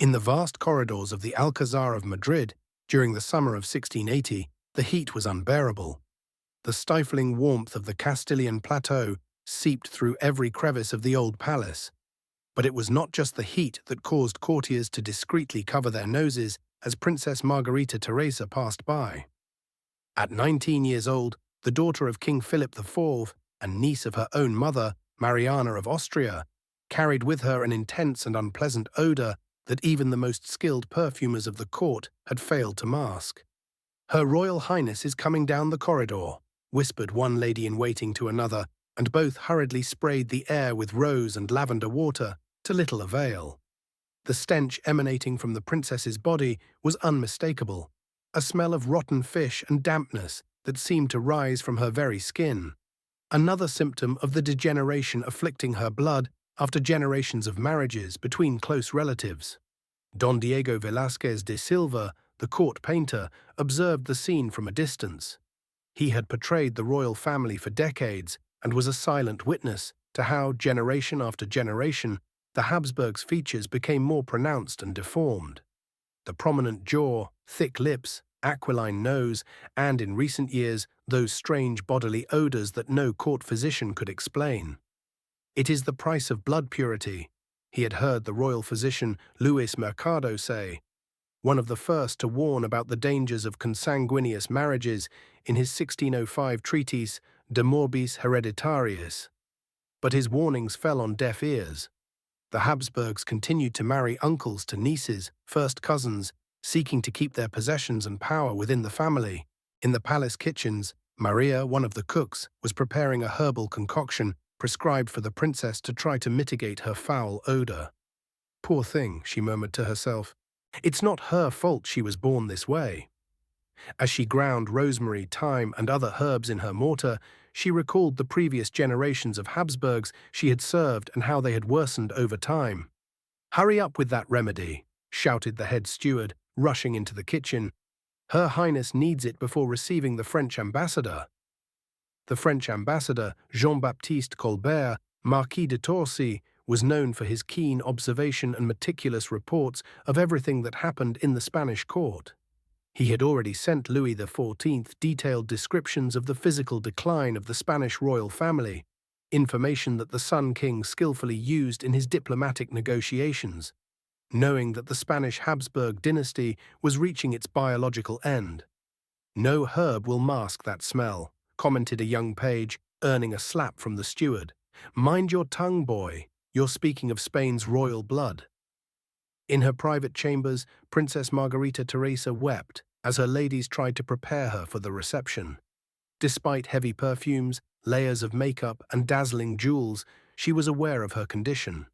In the vast corridors of the Alcazar of Madrid, during the summer of 1680, the heat was unbearable. The stifling warmth of the Castilian plateau seeped through every crevice of the old palace. But it was not just the heat that caused courtiers to discreetly cover their noses as Princess Margarita Teresa passed by. At 19 years old, the daughter of King Philip IV and niece of her own mother, Mariana of Austria, carried with her an intense and unpleasant odor that even the most skilled perfumers of the court had failed to mask. "Her Royal Highness is coming down the corridor," whispered one lady-in-waiting to another, and both hurriedly sprayed the air with rose and lavender water, to little avail. The stench emanating from the princess's body was unmistakable, a smell of rotten fish and dampness that seemed to rise from her very skin, another symptom of the degeneration afflicting her blood after generations of marriages between close relatives. Don Diego Velazquez de Silva, the court painter, observed the scene from a distance. He had portrayed the royal family for decades and was a silent witness to how, generation after generation, the Habsburgs' features became more pronounced and deformed. The prominent jaw, thick lips, aquiline nose, and, in recent years, those strange bodily odors that no court physician could explain. "It is the price of blood purity," he had heard the royal physician Louise Mercado say, one of the first to warn about the dangers of consanguineous marriages in his 1605 treatise De Morbis Hereditariis. But his warnings fell on deaf ears. The Habsburgs continued to marry uncles to nieces, first cousins, seeking to keep their possessions and power within the family. In the palace kitchens, Maria, one of the cooks, was preparing a herbal concoction prescribed for the princess to try to mitigate her foul odor. "Poor thing," she murmured to herself. "It's not her fault she was born this way." As she ground rosemary, thyme, and other herbs in her mortar, she recalled the previous generations of Habsburgs she had served and how they had worsened over time. "Hurry up with that remedy," shouted the head steward, rushing into the kitchen. "Her Highness needs it before receiving the French ambassador." The French ambassador, Jean-Baptiste Colbert, Marquis de Torcy, was known for his keen observation and meticulous reports of everything that happened in the Spanish court. He had already sent Louis XIV detailed descriptions of the physical decline of the Spanish royal family, information that the Sun King skillfully used in his diplomatic negotiations, knowing that the Spanish Habsburg dynasty was reaching its biological end. "No herb will mask that smell," commented a young page, earning a slap from the steward. "Mind your tongue, boy. You're speaking of Spain's royal blood." In her private chambers, Princess Margarita Teresa wept as her ladies tried to prepare her for the reception. Despite heavy perfumes, layers of makeup, and dazzling jewels, she was aware of her condition.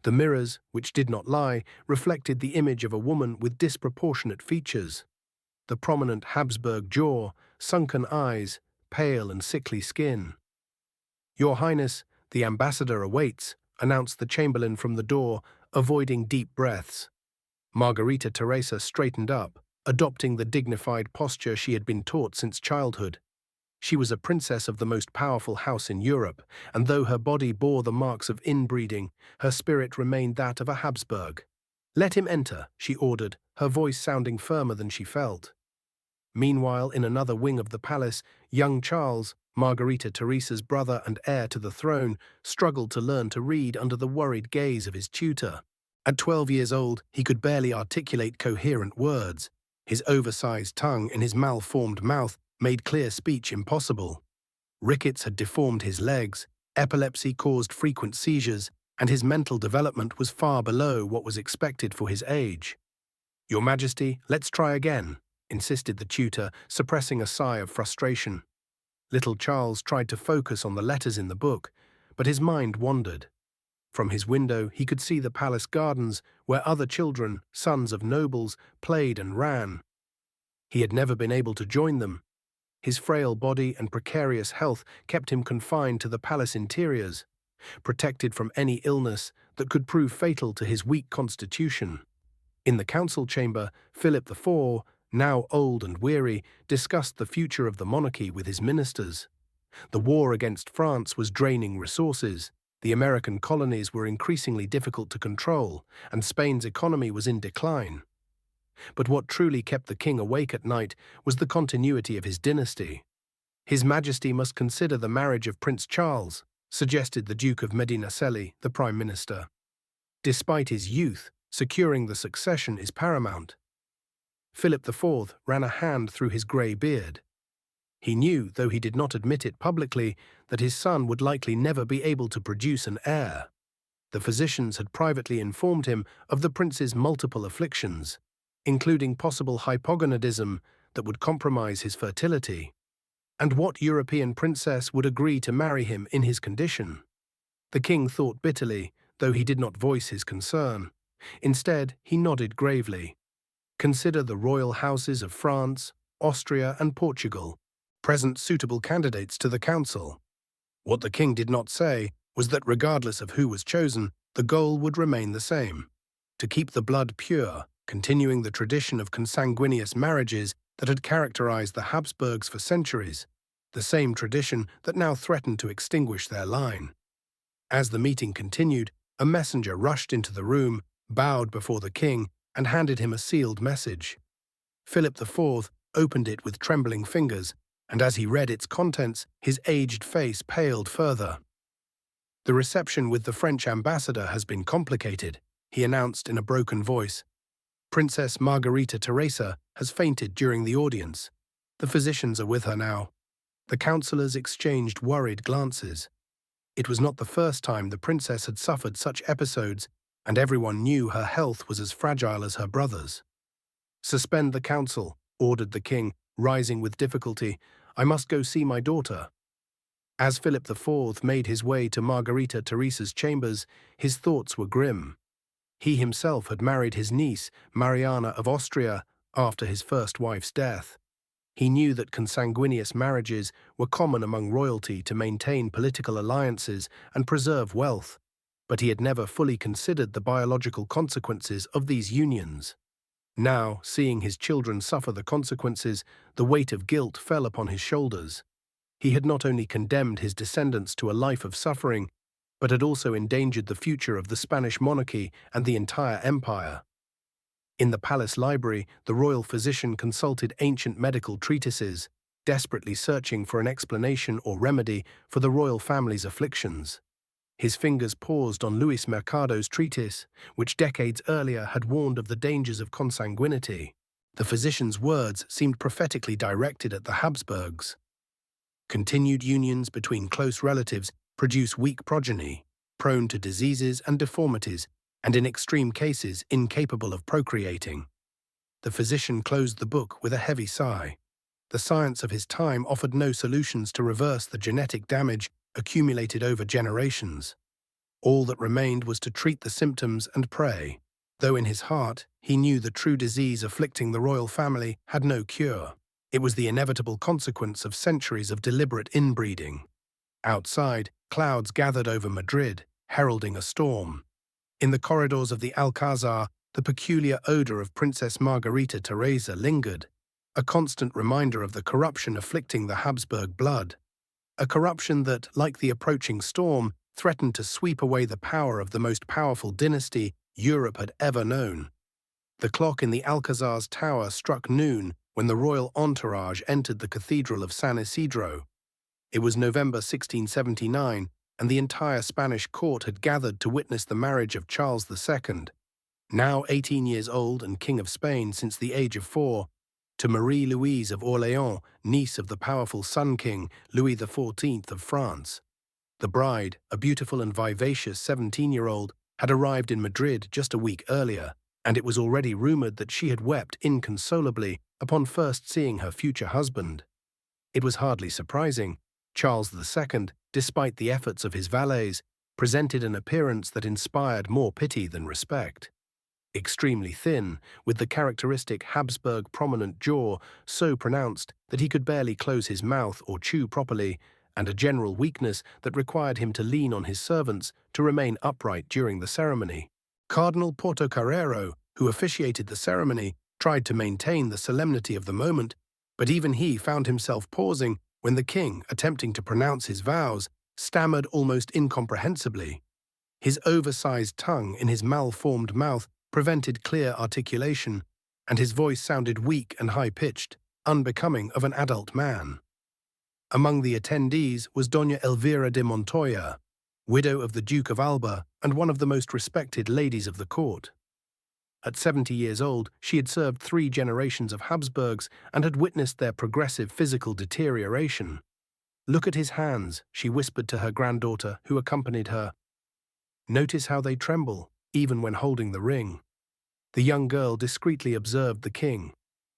The mirrors, which did not lie, reflected the image of a woman with disproportionate features. The prominent Habsburg jaw, sunken eyes, pale and sickly skin. "Your Highness, the ambassador awaits," announced the chamberlain from the door, avoiding deep breaths. Margarita Teresa straightened up, adopting the dignified posture she had been taught since childhood. She was a princess of the most powerful house in Europe, and though her body bore the marks of inbreeding, her spirit remained that of a Habsburg. "Let him enter," she ordered, her voice sounding firmer than she felt. Meanwhile, in another wing of the palace, young Charles, Margarita Teresa's brother and heir to the throne, struggled to learn to read under the worried gaze of his tutor. At 12 years old, he could barely articulate coherent words. His oversized tongue and his malformed mouth made clear speech impossible. Rickets had deformed his legs, epilepsy caused frequent seizures, and his mental development was far below what was expected for his age. "Your Majesty, let's try again," insisted the tutor, suppressing a sigh of frustration. Little Charles tried to focus on the letters in the book, but his mind wandered. From his window, he could see the palace gardens where other children, sons of nobles, played and ran. He had never been able to join them. His frail body and precarious health kept him confined to the palace interiors, protected from any illness that could prove fatal to his weak constitution. In the council chamber, Philip IV, now old and weary, discussed the future of the monarchy with his ministers. The war against France was draining resources, The American colonies were increasingly difficult to control, and Spain's economy was in decline. But what truly kept the king awake at night was the continuity of his dynasty. His Majesty must consider the marriage of Prince Charles, suggested the Duke of Medinaceli, the Prime Minister. Despite his youth, securing the succession is paramount. Philip IV ran a hand through his grey beard. He knew, though he did not admit it publicly, that his son would likely never be able to produce an heir. The physicians had privately informed him of the prince's multiple afflictions, including possible hypogonadism that would compromise his fertility. And what European princess would agree to marry him in his condition? The king thought bitterly, though he did not voice his concern. Instead, he nodded gravely. Consider the royal houses of France, Austria, and Portugal, present suitable candidates to the council. What the king did not say was that regardless of who was chosen, the goal would remain the same: to keep the blood pure, continuing the tradition of consanguineous marriages that had characterized the Habsburgs for centuries, the same tradition that now threatened to extinguish their line. As the meeting continued, a messenger rushed into the room, bowed before the king, and handed him a sealed message. Philip IV opened it with trembling fingers, and as he read its contents, his aged face paled further. "The reception with the French ambassador has been complicated," he announced in a broken voice. "Princess Margarita Teresa has fainted during the audience. The physicians are with her now." The councillors exchanged worried glances. It was not the first time the princess had suffered such episodes, and everyone knew her health was as fragile as her brother's. "Suspend the council," ordered the king, rising with difficulty. "I must go see my daughter." As Philip IV made his way to Margarita Teresa's chambers, his thoughts were grim. He himself had married his niece, Mariana of Austria, after his first wife's death. He knew that consanguineous marriages were common among royalty to maintain political alliances and preserve wealth, but he had never fully considered the biological consequences of these unions. Now, seeing his children suffer the consequences, the weight of guilt fell upon his shoulders. He had not only condemned his descendants to a life of suffering, but had also endangered the future of the Spanish monarchy and the entire empire. In the palace library, the royal physician consulted ancient medical treatises, desperately searching for an explanation or remedy for the royal family's afflictions. His fingers paused on Luis Mercado's treatise, which decades earlier had warned of the dangers of consanguinity. The physician's words seemed prophetically directed at the Habsburgs. Continued unions between close relatives produce weak progeny, prone to diseases and deformities, and in extreme cases incapable of procreating. The physician closed the book with a heavy sigh. The science of his time offered no solutions to reverse the genetic damage accumulated over generations. All that remained was to treat the symptoms and pray, though in his heart he knew the true disease afflicting the royal family had no cure. It was the inevitable consequence of centuries of deliberate inbreeding. Outside, clouds gathered over Madrid, heralding a storm. In the corridors of the Alcazar, the peculiar odor of Princess Margarita Teresa lingered, a constant reminder of the corruption afflicting the Habsburg blood. A corruption that, like the approaching storm, threatened to sweep away the power of the most powerful dynasty Europe had ever known. The clock in the Alcazar's tower struck noon when the royal entourage entered the Cathedral of San Isidro. It was November 1679, and the entire Spanish court had gathered to witness the marriage of Charles II, now 18 years old and King of Spain since the age of 4, to Marie Louise of Orléans, niece of the powerful Sun King Louis XIV of France. The bride, a beautiful and vivacious 17-year-old, had arrived in Madrid just a week earlier, and it was already rumored that she had wept inconsolably upon first seeing her future husband. It was hardly surprising. Charles II, despite the efforts of his valets, presented an appearance that inspired more pity than respect. Extremely thin, with the characteristic Habsburg prominent jaw so pronounced that he could barely close his mouth or chew properly, and a general weakness that required him to lean on his servants to remain upright during the ceremony. Cardinal Portocarrero, who officiated the ceremony, tried to maintain the solemnity of the moment, but even he found himself pausing when the king, attempting to pronounce his vows, stammered almost incomprehensibly. His oversized tongue in his malformed mouth prevented clear articulation, and his voice sounded weak and high-pitched, unbecoming of an adult man. Among the attendees was Doña Elvira de Montoya, widow of the Duke of Alba and one of the most respected ladies of the court. At 70 years old, she had served 3 generations of Habsburgs and had witnessed their progressive physical deterioration. "Look at his hands," she whispered to her granddaughter, who accompanied her. "Notice how they tremble, even when holding the ring." The young girl discreetly observed the king.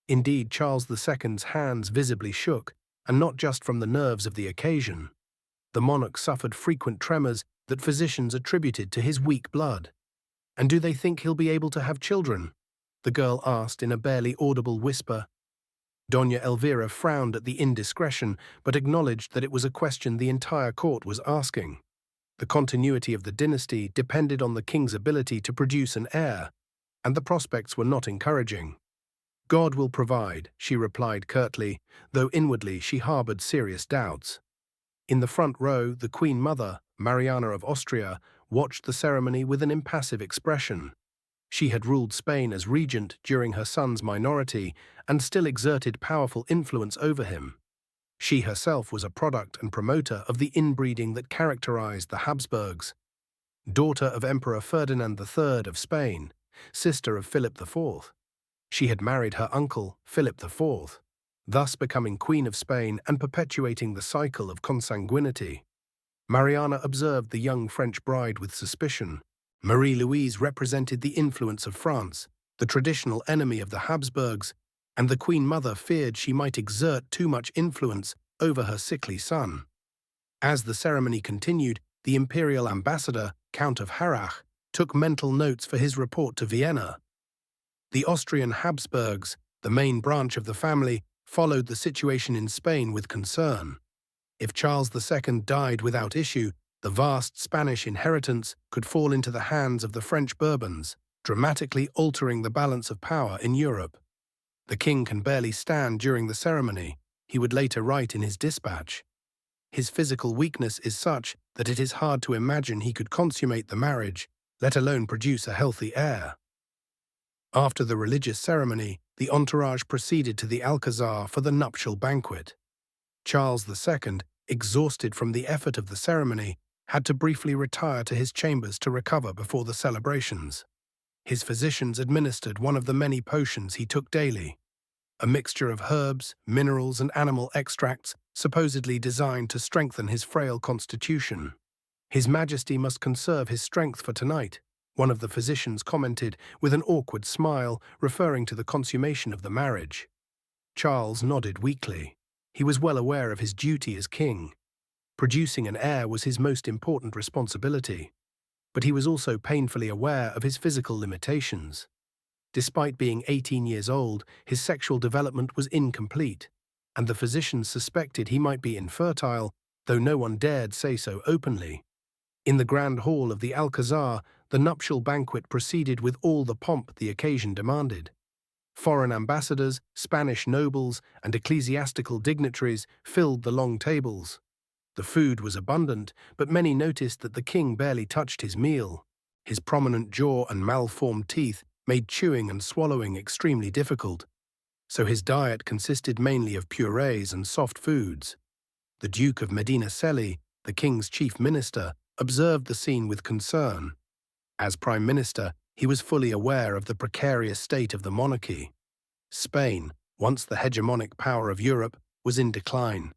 Indeed, Charles II's hands visibly shook, and not just from the nerves of the occasion. The monarch suffered frequent tremors that physicians attributed to his weak blood. "And do they think he'll be able to have children?" the girl asked in a barely audible whisper. Doña Elvira frowned at the indiscretion, but acknowledged that it was a question the entire court was asking. The continuity of the dynasty depended on the king's ability to produce an heir, and the prospects were not encouraging. "God will provide," she replied curtly, though inwardly she harbored serious doubts. In the front row, the Queen Mother, Mariana of Austria, watched the ceremony with an impassive expression. She had ruled Spain as regent during her son's minority and still exerted powerful influence over him. She herself was a product and promoter of the inbreeding that characterized the Habsburgs. Daughter of Emperor Ferdinand III of Spain, sister of Philip IV. She had married her uncle, Philip IV, thus becoming Queen of Spain and perpetuating the cycle of consanguinity. Mariana observed the young French bride with suspicion. Marie-Louise represented the influence of France, the traditional enemy of the Habsburgs, and the Queen Mother feared she might exert too much influence over her sickly son. As the ceremony continued, the imperial ambassador, Count of Harrach, took mental notes for his report to Vienna. The Austrian Habsburgs, the main branch of the family, followed the situation in Spain with concern. If Charles II died without issue, the vast Spanish inheritance could fall into the hands of the French Bourbons, dramatically altering the balance of power in Europe. "The king can barely stand during the ceremony," he would later write in his dispatch. "His physical weakness is such that it is hard to imagine he could consummate the marriage, let alone produce a healthy heir." After the religious ceremony, the entourage proceeded to the Alcazar for the nuptial banquet. Charles II, exhausted from the effort of the ceremony, had to briefly retire to his chambers to recover before the celebrations. His physicians administered one of the many potions he took daily, a mixture of herbs, minerals, and animal extracts supposedly designed to strengthen his frail constitution. "His Majesty must conserve his strength for tonight," one of the physicians commented with an awkward smile, referring to the consummation of the marriage. Charles nodded weakly. He was well aware of his duty as king. Producing an heir was his most important responsibility, but he was also painfully aware of his physical limitations. Despite being 18 years old, his sexual development was incomplete, and the physicians suspected he might be infertile, though no one dared say so openly. In the grand hall of the Alcazar, the nuptial banquet proceeded with all the pomp the occasion demanded. Foreign ambassadors, Spanish nobles, and ecclesiastical dignitaries filled the long tables. The food was abundant, but many noticed that the king barely touched his meal. His prominent jaw and malformed teeth made chewing and swallowing extremely difficult, so his diet consisted mainly of purees and soft foods. The Duke of Medinaceli, the king's chief minister, observed the scene with concern. As prime minister, he was fully aware of the precarious state of the monarchy. Spain, once the hegemonic power of Europe, was in decline.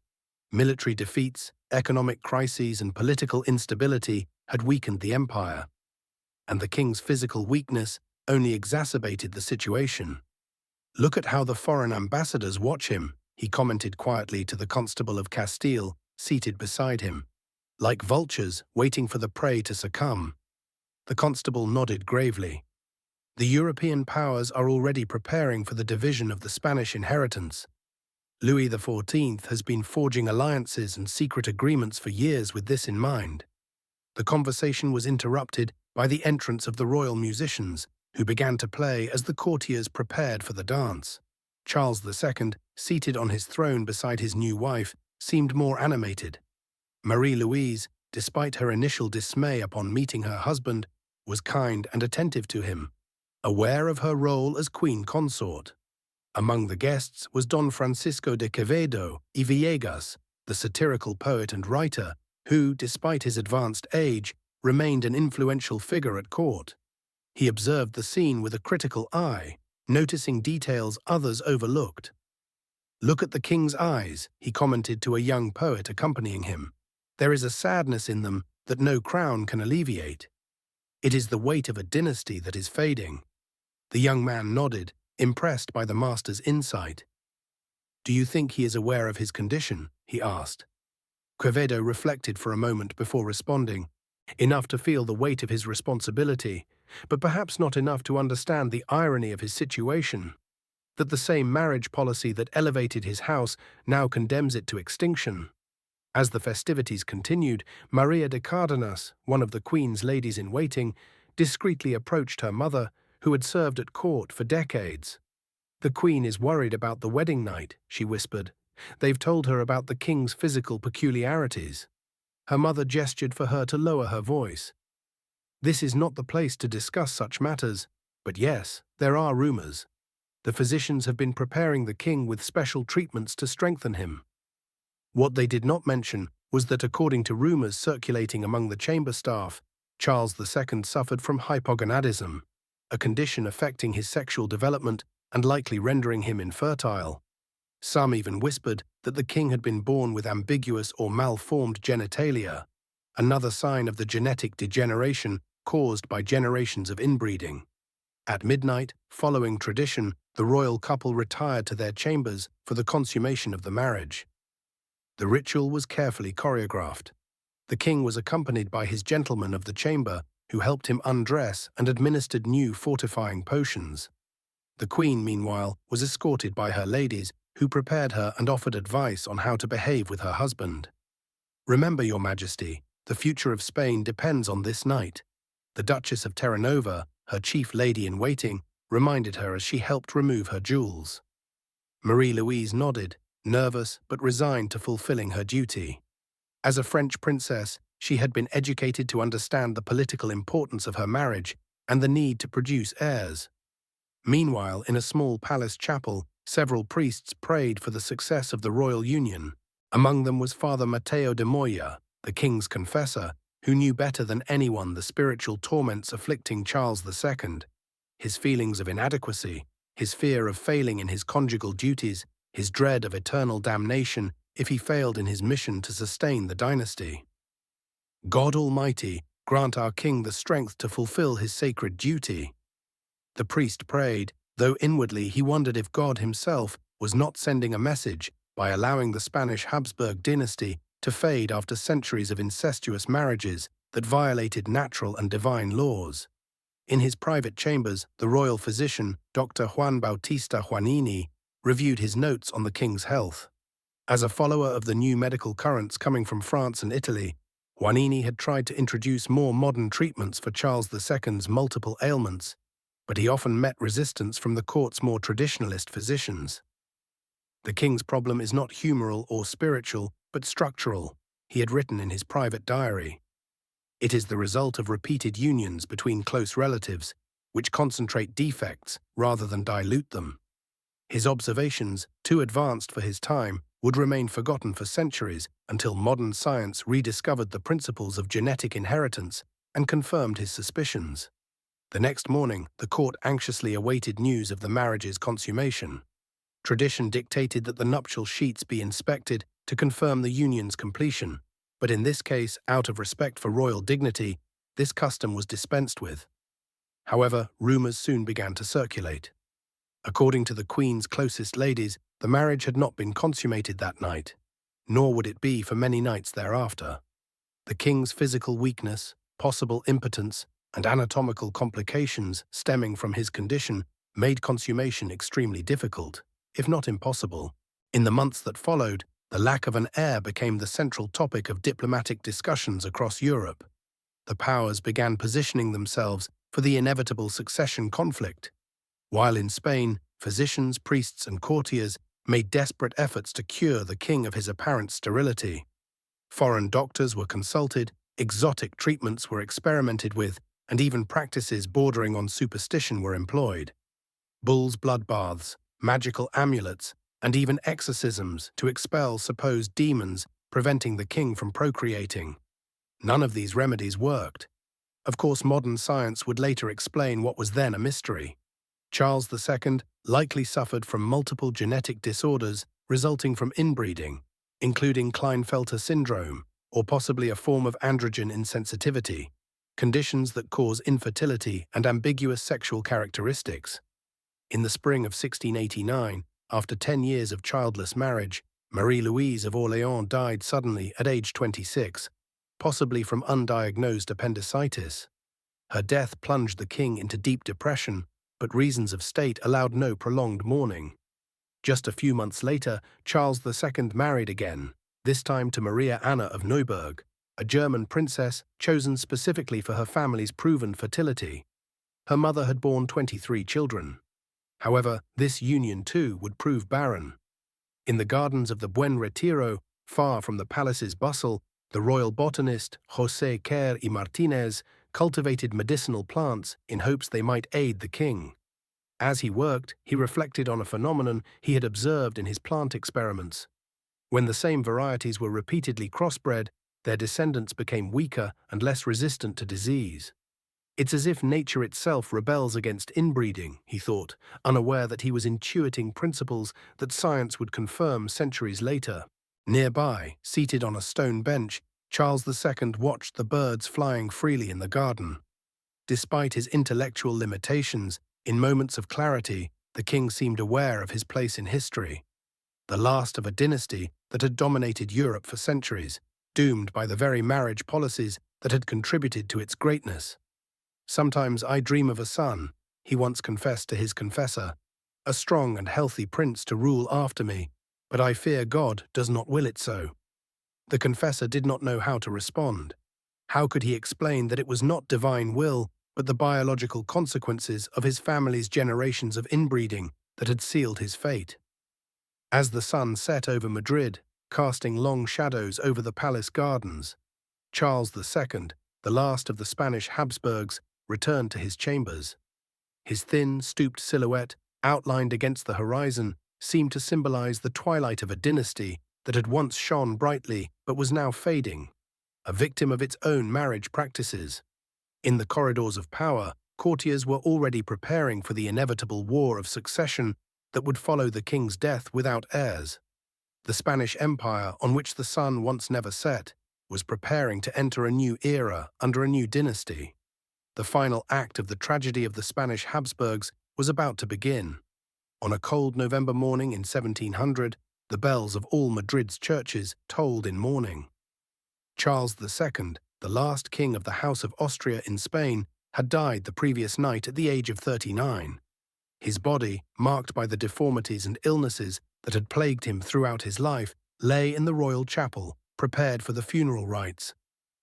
Military defeats, economic crises, and political instability had weakened the empire, and the king's physical weakness only exacerbated the situation. "Look at how the foreign ambassadors watch him," he commented quietly to the Constable of Castile, seated beside him. "Like vultures waiting for the prey to succumb." The constable nodded gravely. "The European powers are already preparing for the division of the Spanish inheritance. Louis XIV has been forging alliances and secret agreements for years with this in mind." The conversation was interrupted by the entrance of the royal musicians, who began to play as the courtiers prepared for the dance. Charles II, seated on his throne beside his new wife, seemed more animated. Marie-Louise, despite her initial dismay upon meeting her husband, was kind and attentive to him, aware of her role as queen consort. Among the guests was Don Francisco de Quevedo y Villegas, the satirical poet and writer, who, despite his advanced age, remained an influential figure at court. He observed the scene with a critical eye, noticing details others overlooked. "Look at the king's eyes," he commented to a young poet accompanying him. "There is a sadness in them that no crown can alleviate. It is the weight of a dynasty that is fading." The young man nodded, impressed by the master's insight. "Do you think he is aware of his condition?" he asked. Quevedo reflected for a moment before responding, enough to feel the weight of his responsibility, but perhaps not enough to understand the irony of his situation, that the same marriage policy that elevated his house now condemns it to extinction. As the festivities continued, Maria de Cardenas, one of the Queen's ladies-in-waiting, discreetly approached her mother, who had served at court for decades. "The Queen is worried about the wedding night," she whispered. "They've told her about the King's physical peculiarities." Her mother gestured for her to lower her voice. "This is not the place to discuss such matters, but yes, there are rumors. The physicians have been preparing the king with special treatments to strengthen him." What they did not mention was that according to rumors circulating among the chamber staff, Charles II suffered from hypogonadism, a condition affecting his sexual development and likely rendering him infertile. Some even whispered that the king had been born with ambiguous or malformed genitalia, another sign of the genetic degeneration caused by generations of inbreeding. At midnight, following tradition, the royal couple retired to their chambers for the consummation of the marriage. The ritual was carefully choreographed. The king was accompanied by his gentlemen of the chamber, who helped him undress and administered new fortifying potions. The queen, meanwhile, was escorted by her ladies, who prepared her and offered advice on how to behave with her husband. "Remember, Your Majesty, the future of Spain depends on this night." The Duchess of Terranova, her chief lady-in-waiting, reminded her as she helped remove her jewels. Marie-Louise nodded, nervous but resigned to fulfilling her duty. As a French princess, she had been educated to understand the political importance of her marriage and the need to produce heirs. Meanwhile, in a small palace chapel, several priests prayed for the success of the royal union. Among them was Father Mateo de Moya, the king's confessor, who knew better than anyone the spiritual torments afflicting Charles II, his feelings of inadequacy, his fear of failing in his conjugal duties, his dread of eternal damnation if he failed in his mission to sustain the dynasty. "God Almighty, grant our king the strength to fulfill his sacred duty." The priest prayed, though inwardly he wondered if God himself was not sending a message by allowing the Spanish Habsburg dynasty to fade after centuries of incestuous marriages that violated natural and divine laws. In his private chambers, the royal physician, Dr. Juan Bautista Juanini, reviewed his notes on the king's health. As a follower of the new medical currents coming from France and Italy, Juanini had tried to introduce more modern treatments for Charles II's multiple ailments, but he often met resistance from the court's more traditionalist physicians. "The king's problem is not humoral or spiritual, but structural," he had written in his private diary. "It is the result of repeated unions between close relatives, which concentrate defects rather than dilute them." His observations, too advanced for his time, would remain forgotten for centuries until modern science rediscovered the principles of genetic inheritance and confirmed his suspicions. The next morning, the court anxiously awaited news of the marriage's consummation. Tradition dictated that the nuptial sheets be inspected to confirm the union's completion, but in this case, out of respect for royal dignity, this custom was dispensed with. However, rumors soon began to circulate. According to the Queen's closest ladies, the marriage had not been consummated that night, nor would it be for many nights thereafter. The King's physical weakness, possible impotence, and anatomical complications stemming from his condition made consummation extremely difficult, if not impossible. In the months that followed, the lack of an heir became the central topic of diplomatic discussions across Europe. The powers began positioning themselves for the inevitable succession conflict. While in Spain, physicians, priests, and courtiers made desperate efforts to cure the king of his apparent sterility. Foreign doctors were consulted, Exotic treatments were experimented with, and even practices bordering on superstition were employed. Bulls' blood baths, magical amulets, and even exorcisms to expel supposed demons, preventing the king from procreating. None of these remedies worked. Of course, modern science would later explain what was then a mystery. Charles II likely suffered from multiple genetic disorders resulting from inbreeding, including Klinefelter syndrome, or possibly a form of androgen insensitivity, conditions that cause infertility and ambiguous sexual characteristics. In the spring of 1689, after 10 years of childless marriage, Marie-Louise of Orléans died suddenly at age 26, possibly from undiagnosed appendicitis. Her death plunged the king into deep depression, but reasons of state allowed no prolonged mourning. Just a few months later, Charles II married again, this time to Maria Anna of Neuburg, a German princess chosen specifically for her family's proven fertility. Her mother had borne 23 children. However, this union too would prove barren. In the gardens of the Buen Retiro, far from the palace's bustle, the royal botanist José Quer y Martínez cultivated medicinal plants in hopes they might aid the king. As he worked, he reflected on a phenomenon he had observed in his plant experiments. When the same varieties were repeatedly crossbred, their descendants became weaker and less resistant to disease. It's as if nature itself rebels against inbreeding, he thought, unaware that he was intuiting principles that science would confirm centuries later. Nearby, seated on a stone bench, Charles II watched the birds flying freely in the garden. Despite his intellectual limitations, in moments of clarity, the king seemed aware of his place in history. The last of a dynasty that had dominated Europe for centuries, doomed by the very marriage policies that had contributed to its greatness. "Sometimes I dream of a son," he once confessed to his confessor, "a strong and healthy prince to rule after me, but I fear God does not will it so." The confessor did not know how to respond. How could he explain that it was not divine will, but the biological consequences of his family's generations of inbreeding that had sealed his fate? As the sun set over Madrid, casting long shadows over the palace gardens, Charles II, the last of the Spanish Habsburgs, returned to his chambers. His thin, stooped silhouette, outlined against the horizon, seemed to symbolize the twilight of a dynasty that had once shone brightly but was now fading, a victim of its own marriage practices. In the corridors of power, courtiers were already preparing for the inevitable war of succession that would follow the king's death without heirs. The Spanish Empire, on which the sun once never set, was preparing to enter a new era under a new dynasty. The final act of the tragedy of the Spanish Habsburgs was about to begin. On a cold November morning in 1700, the bells of all Madrid's churches tolled in mourning. Charles II, the last king of the House of Austria in Spain, had died the previous night at the age of 39. His body, marked by the deformities and illnesses that had plagued him throughout his life, lay in the royal chapel, prepared for the funeral rites.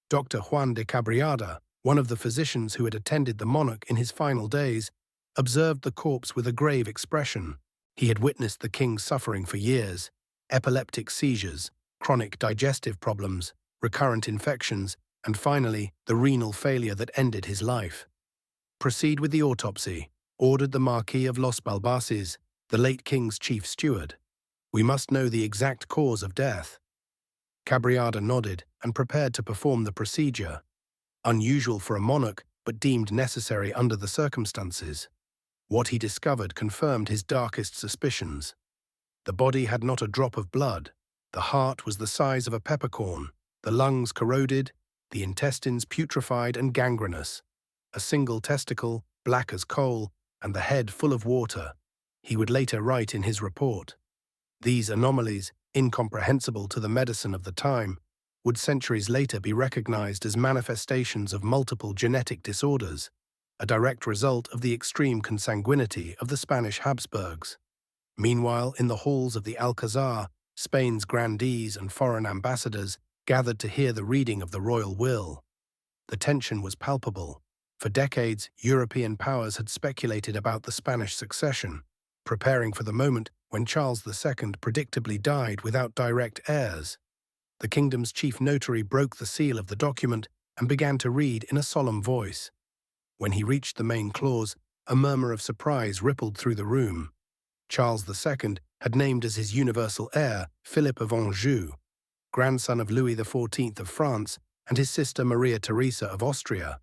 Dr. Juan de Cabriada, one of the physicians who had attended the monarch in his final days, observed the corpse with a grave expression. He had witnessed the king's suffering for years: epileptic seizures, chronic digestive problems, recurrent infections, and finally, the renal failure that ended his life. "Proceed with the autopsy," ordered the Marquis of Los Balbases, the late king's chief steward. "We must know the exact cause of death." Cabriada nodded and prepared to perform the procedure. Unusual for a monarch, but deemed necessary under the circumstances. What he discovered confirmed his darkest suspicions. The body had not a drop of blood. The heart was the size of a peppercorn, the lungs corroded, the intestines putrefied and gangrenous, a single testicle, black as coal, and the head full of water, he would later write in his report. These anomalies, incomprehensible to the medicine of the time, would centuries later be recognized as manifestations of multiple genetic disorders, a direct result of the extreme consanguinity of the Spanish Habsburgs. Meanwhile, in the halls of the Alcazar, Spain's grandees and foreign ambassadors gathered to hear the reading of the royal will. The tension was palpable. For decades, European powers had speculated about the Spanish succession, preparing for the moment when Charles II predictably died without direct heirs. The kingdom's chief notary broke the seal of the document, and began to read in a solemn voice. When he reached the main clause, a murmur of surprise rippled through the room. Charles II had named as his universal heir Philip of Anjou, grandson of Louis XIV of France and his sister Maria Theresa of Austria.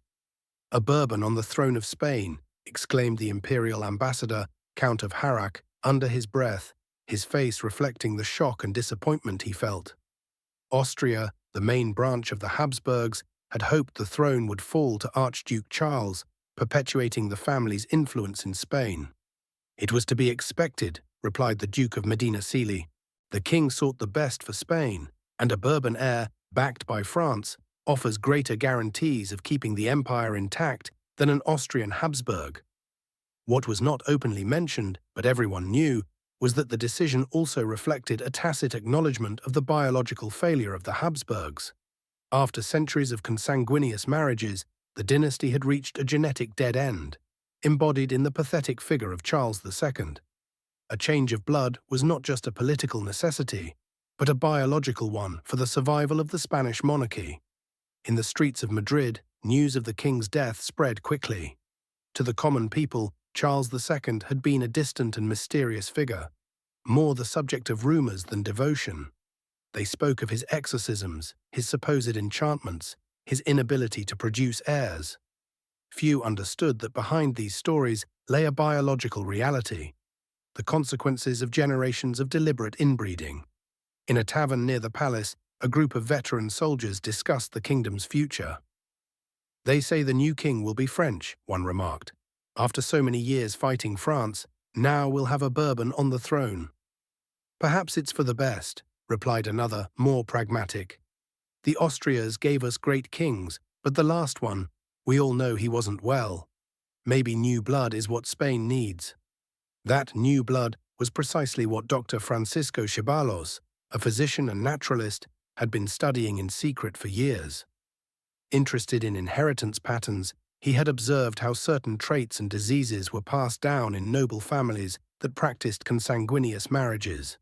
"A Bourbon on the throne of Spain," exclaimed the imperial ambassador, Count of Harrach, under his breath, his face reflecting the shock and disappointment he felt. Austria, the main branch of the Habsburgs, had hoped the throne would fall to Archduke Charles, perpetuating the family's influence in Spain. "It was to be expected," replied the Duke of Medinaceli. "The king sought the best for Spain, and a Bourbon heir, backed by France, offers greater guarantees of keeping the empire intact than an Austrian Habsburg." What was not openly mentioned, but everyone knew, was that the decision also reflected a tacit acknowledgement of the biological failure of the Habsburgs. After centuries of consanguineous marriages, the dynasty had reached a genetic dead end, embodied in the pathetic figure of Charles II. A change of blood was not just a political necessity, but a biological one for the survival of the Spanish monarchy. In the streets of Madrid, news of the king's death spread quickly. To the common people, Charles II had been a distant and mysterious figure, more the subject of rumors than devotion. They spoke of his exorcisms, his supposed enchantments, his inability to produce heirs. Few understood that behind these stories lay a biological reality, the consequences of generations of deliberate inbreeding. In a tavern near the palace, a group of veteran soldiers discussed the kingdom's future. "They say the new king will be French," one remarked. "After so many years fighting France, now we'll have a Bourbon on the throne." "Perhaps it's for the best," replied another, more pragmatic. "The Austrias gave us great kings, but the last one, we all know he wasn't well. Maybe new blood is what Spain needs." That new blood was precisely what Dr. Francisco Ceballos, a physician and naturalist, had been studying in secret for years. Interested in inheritance patterns, he had observed how certain traits and diseases were passed down in noble families that practiced consanguineous marriages.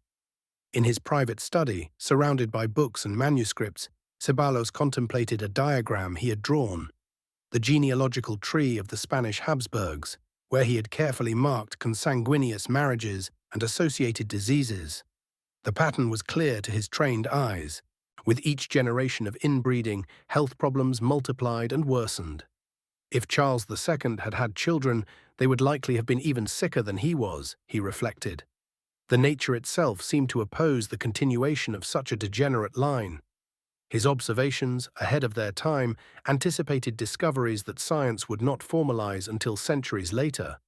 In his private study, surrounded by books and manuscripts, Ceballos contemplated a diagram he had drawn, the genealogical tree of the Spanish Habsburgs, where he had carefully marked consanguineous marriages and associated diseases. The pattern was clear to his trained eyes. With each generation of inbreeding, health problems multiplied and worsened. If Charles II had had children, they would likely have been even sicker than he was, he reflected. The nature itself seemed to oppose the continuation of such a degenerate line. His observations, ahead of their time, anticipated discoveries that science would not formalize until centuries later.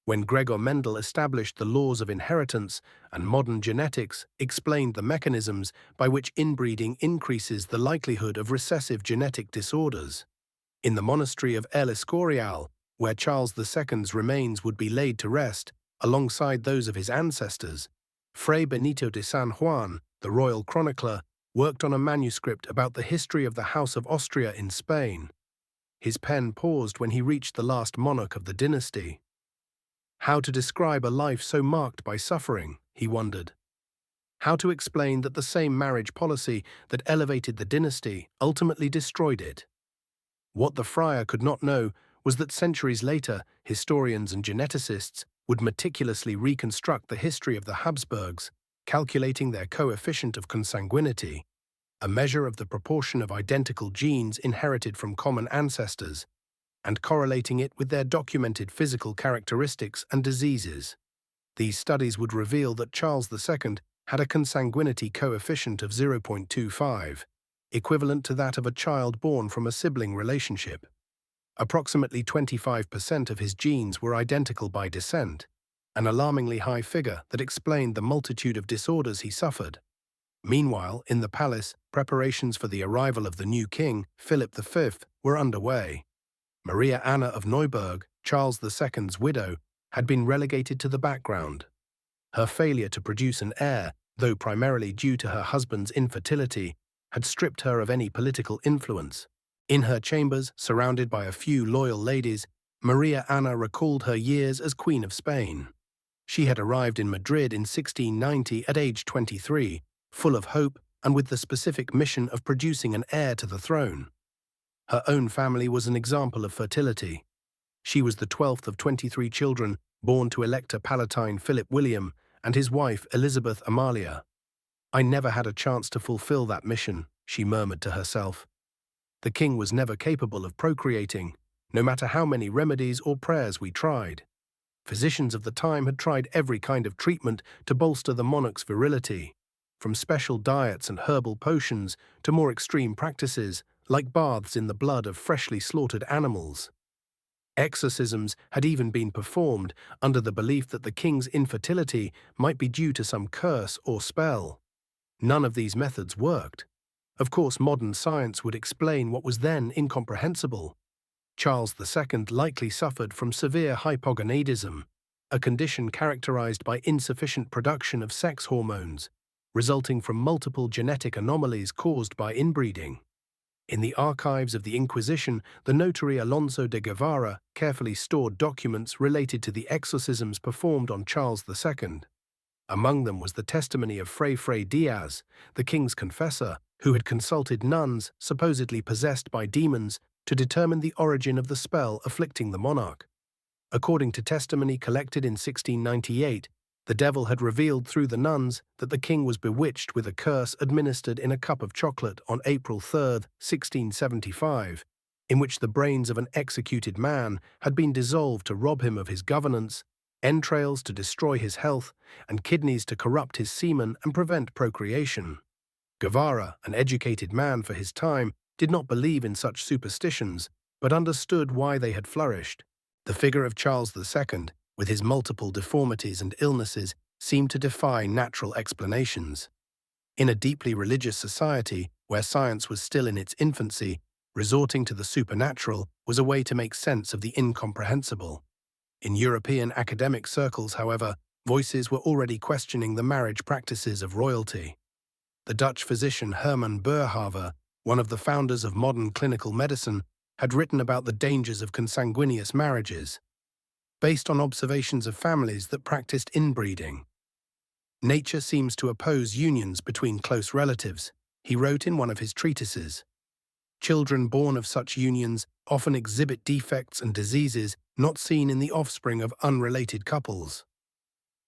When Gregor Mendel established the laws of inheritance and modern genetics explained the mechanisms by which inbreeding increases the likelihood of recessive genetic disorders. In the monastery of El Escorial, where Charles II's remains would be laid to rest, alongside those of his ancestors, Fray Benito de San Juan, the royal chronicler, worked on a manuscript about the history of the House of Austria in Spain. His pen paused when he reached the last monarch of the dynasty. How to describe a life so marked by suffering, he wondered. How to explain that the same marriage policy that elevated the dynasty ultimately destroyed it? What the friar could not know was that centuries later, historians and geneticists would meticulously reconstruct the history of the Habsburgs, calculating their coefficient of consanguinity, a measure of the proportion of identical genes inherited from common ancestors, and correlating it with their documented physical characteristics and diseases. These studies would reveal that Charles II had a consanguinity coefficient of 0.25, equivalent to that of a child born from a sibling relationship. Approximately 25% of his genes were identical by descent, an alarmingly high figure that explained the multitude of disorders he suffered. Meanwhile, in the palace, preparations for the arrival of the new king, Philip V, were underway. Maria Anna of Neuburg, Charles II's widow, had been relegated to the background. Her failure to produce an heir, though primarily due to her husband's infertility, had stripped her of any political influence. In her chambers, surrounded by a few loyal ladies, Maria Anna recalled her years as Queen of Spain. She had arrived in Madrid in 1690 at age 23, full of hope and with the specific mission of producing an heir to the throne. Her own family was an example of fertility. She was the 12th of 23 children born to Elector Palatine Philip William and his wife Elizabeth Amalia. "I never had a chance to fulfill that mission," she murmured to herself. The king was never capable of procreating, no matter how many remedies or prayers we tried. Physicians of the time had tried every kind of treatment to bolster the monarch's virility, from special diets and herbal potions to more extreme practices, like baths in the blood of freshly slaughtered animals. Exorcisms had even been performed under the belief that the king's infertility might be due to some curse or spell. None of these methods worked. Of course, modern science would explain what was then incomprehensible. Charles II likely suffered from severe hypogonadism, a condition characterized by insufficient production of sex hormones, resulting from multiple genetic anomalies caused by inbreeding. In the archives of the Inquisition, the notary Alonso de Guevara carefully stored documents related to the exorcisms performed on Charles II. Among them was the testimony of Fray Diaz, the king's confessor, who had consulted nuns supposedly possessed by demons to determine the origin of the spell afflicting the monarch. According to testimony collected in 1698, the devil had revealed through the nuns that the king was bewitched with a curse administered in a cup of chocolate on April 3, 1675, in which the brains of an executed man had been dissolved to rob him of his governance, entrails to destroy his health, and kidneys to corrupt his semen and prevent procreation. Guevara, an educated man for his time, did not believe in such superstitions, but understood why they had flourished. The figure of Charles II, with his multiple deformities and illnesses, seemed to defy natural explanations. In a deeply religious society, where science was still in its infancy, resorting to the supernatural was a way to make sense of the incomprehensible. In European academic circles, however, voices were already questioning the marriage practices of royalty. The Dutch physician Herman Boerhaave, one of the founders of modern clinical medicine, had written about the dangers of consanguineous marriages, based on observations of families that practiced inbreeding. "Nature seems to oppose unions between close relatives," he wrote in one of his treatises. "Children born of such unions often exhibit defects and diseases not seen in the offspring of unrelated couples."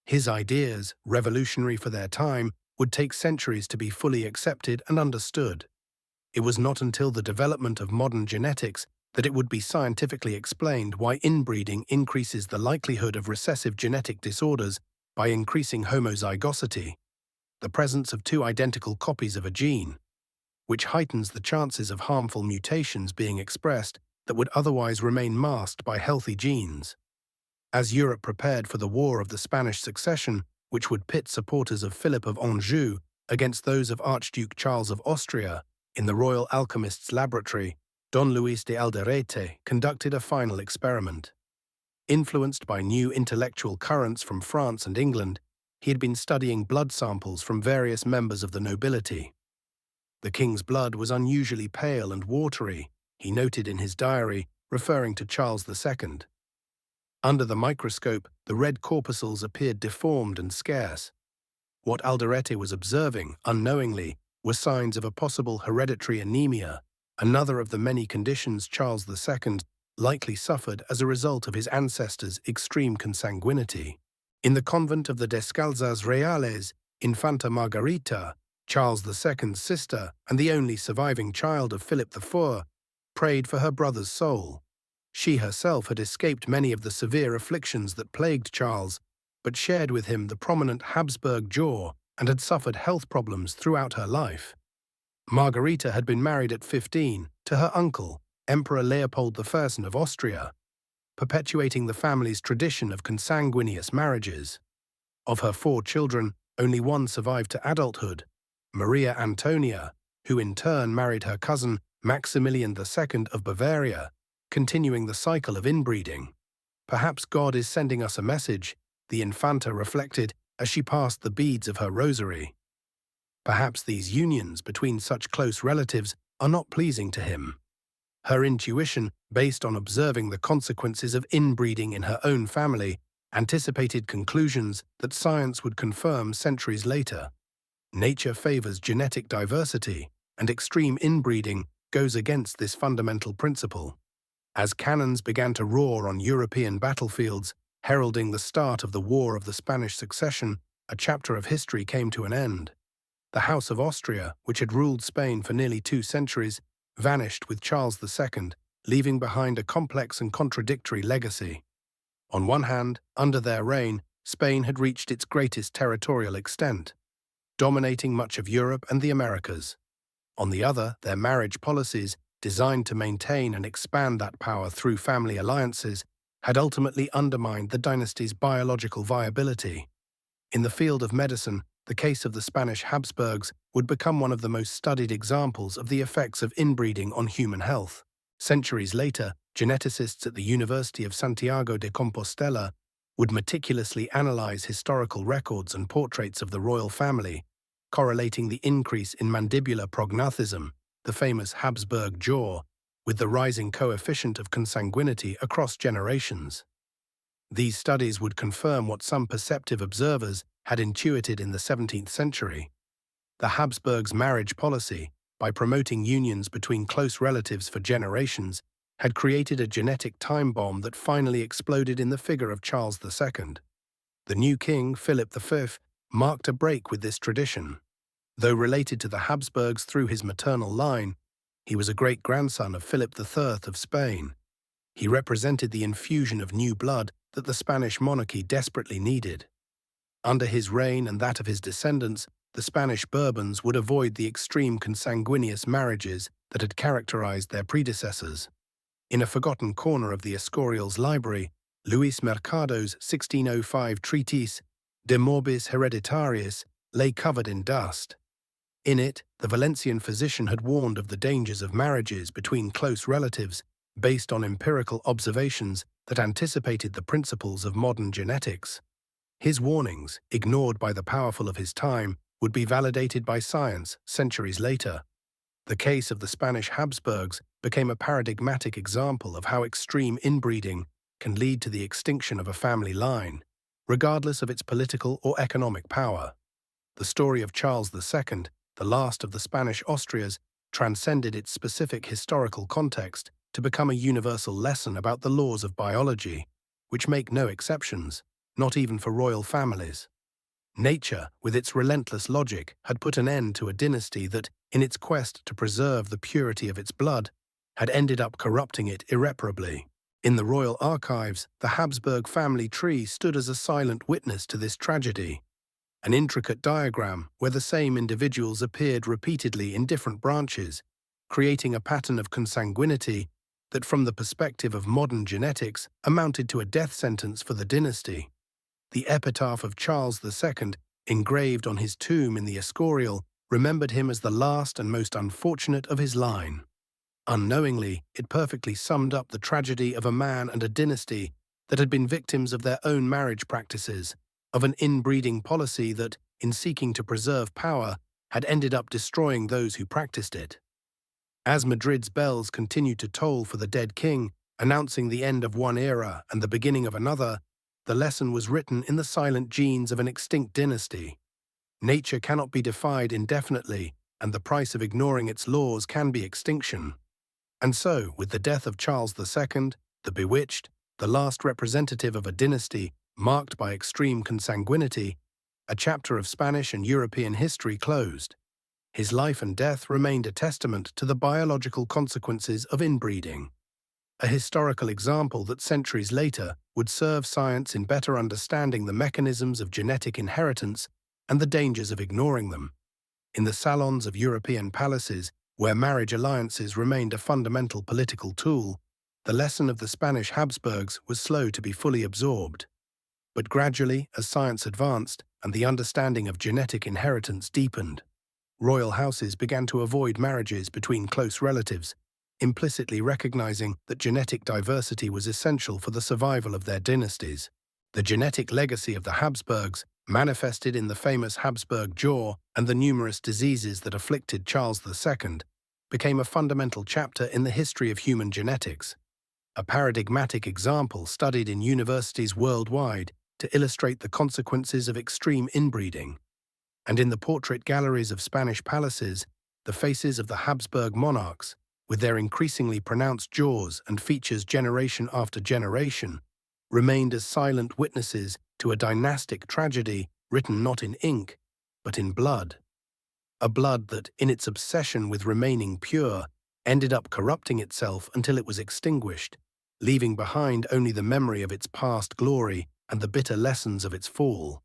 His ideas, revolutionary for their time, would take centuries to be fully accepted and understood. It was not until the development of modern genetics that it would be scientifically explained why inbreeding increases the likelihood of recessive genetic disorders by increasing homozygosity, the presence of two identical copies of a gene, which heightens the chances of harmful mutations being expressed that would otherwise remain masked by healthy genes. As Europe prepared for the War of the Spanish Succession, which would pit supporters of Philip of Anjou against those of Archduke Charles of Austria, in the Royal Alchemist's laboratory, Don Luis de Alderete conducted a final experiment. Influenced by new intellectual currents from France and England, he had been studying blood samples from various members of the nobility. The king's blood was unusually pale and watery, he noted in his diary, referring to Charles II. Under the microscope, the red corpuscles appeared deformed and scarce. What Alderete was observing, unknowingly, were signs of a possible hereditary anemia, another of the many conditions Charles II likely suffered as a result of his ancestors' extreme consanguinity. In the convent of the Descalzas Reales, Infanta Margarita, Charles II's sister and the only surviving child of Philip IV, prayed for her brother's soul. She herself had escaped many of the severe afflictions that plagued Charles, but shared with him the prominent Habsburg jaw and had suffered health problems throughout her life. Margarita had been married at 15 to her uncle, Emperor Leopold I of Austria, perpetuating the family's tradition of consanguineous marriages. Of her 4 children, only one survived to adulthood, Maria Antonia, who in turn married her cousin Maximilian II of Bavaria, continuing the cycle of inbreeding. "Perhaps God is sending us a message," the Infanta reflected as she passed the beads of her rosary. Perhaps these unions between such close relatives are not pleasing to him. Her intuition, based on observing the consequences of inbreeding in her own family, anticipated conclusions that science would confirm centuries later. Nature favors genetic diversity, and extreme inbreeding goes against this fundamental principle. As cannons began to roar on European battlefields, heralding the start of the War of the Spanish Succession, a chapter of history came to an end. The House of Austria, which had ruled Spain for nearly 2 centuries, vanished with Charles II, leaving behind a complex and contradictory legacy. On one hand, under their reign, Spain had reached its greatest territorial extent, dominating much of Europe and the Americas. On the other, their marriage policies, designed to maintain and expand that power through family alliances, had ultimately undermined the dynasty's biological viability. In the field of medicine, the case of the Spanish Habsburgs would become one of the most studied examples of the effects of inbreeding on human health. Centuries later, geneticists at the University of Santiago de Compostela would meticulously analyze historical records and portraits of the royal family, correlating the increase in mandibular prognathism, the famous Habsburg jaw, with the rising coefficient of consanguinity across generations. These studies would confirm what some perceptive observers had intuited in the 17th century. The Habsburgs' marriage policy, by promoting unions between close relatives for generations, had created a genetic time bomb that finally exploded in the figure of Charles II. The new king, Philip V, marked a break with this tradition. Though related to the Habsburgs through his maternal line, he was a great-grandson of Philip III of Spain. He represented the infusion of new blood that the Spanish monarchy desperately needed. Under his reign and that of his descendants, the Spanish Bourbons would avoid the extreme consanguineous marriages that had characterized their predecessors. In a forgotten corner of the Escorial's library, Luis Mercado's 1605 treatise De Morbis Hereditariis lay covered in dust. In it, the Valencian physician had warned of the dangers of marriages between close relatives based on empirical observations that anticipated the principles of modern genetics. His warnings, ignored by the powerful of his time, would be validated by science centuries later. The case of the Spanish Habsburgs became a paradigmatic example of how extreme inbreeding can lead to the extinction of a family line, regardless of its political or economic power. The story of Charles II, the last of the Spanish Austrias, transcended its specific historical context to become a universal lesson about the laws of biology, which make no exceptions, not even for royal families. Nature, with its relentless logic, had put an end to a dynasty that, in its quest to preserve the purity of its blood, had ended up corrupting it irreparably. In the royal archives, the Habsburg family tree stood as a silent witness to this tragedy. An intricate diagram where the same individuals appeared repeatedly in different branches, creating a pattern of consanguinity that, from the perspective of modern genetics, amounted to a death sentence for the dynasty. The epitaph of Charles II, engraved on his tomb in the Escorial, remembered him as the last and most unfortunate of his line. Unknowingly, it perfectly summed up the tragedy of a man and a dynasty that had been victims of their own marriage practices, of an inbreeding policy that, in seeking to preserve power, had ended up destroying those who practiced it. As Madrid's bells continued to toll for the dead king, announcing the end of one era and the beginning of another, the lesson was written in the silent genes of an extinct dynasty. Nature cannot be defied indefinitely, and the price of ignoring its laws can be extinction. And so, with the death of Charles II, the bewitched, the last representative of a dynasty marked by extreme consanguinity, a chapter of Spanish and European history closed. His life and death remained a testament to the biological consequences of inbreeding, a historical example that centuries later would serve science in better understanding the mechanisms of genetic inheritance and the dangers of ignoring them. In the salons of European palaces, where marriage alliances remained a fundamental political tool, the lesson of the Spanish Habsburgs was slow to be fully absorbed. But gradually, as science advanced and the understanding of genetic inheritance deepened, royal houses began to avoid marriages between close relatives, implicitly recognizing that genetic diversity was essential for the survival of their dynasties. The genetic legacy of the Habsburgs, manifested in the famous Habsburg jaw and the numerous diseases that afflicted Charles II, became a fundamental chapter in the history of human genetics, a paradigmatic example studied in universities worldwide to illustrate the consequences of extreme inbreeding. And in the portrait galleries of Spanish palaces, the faces of the Habsburg monarchs, with their increasingly pronounced jaws and features generation after generation, remained as silent witnesses to a dynastic tragedy written not in ink, but in blood. A blood that, in its obsession with remaining pure, ended up corrupting itself until it was extinguished, leaving behind only the memory of its past glory and the bitter lessons of its fall.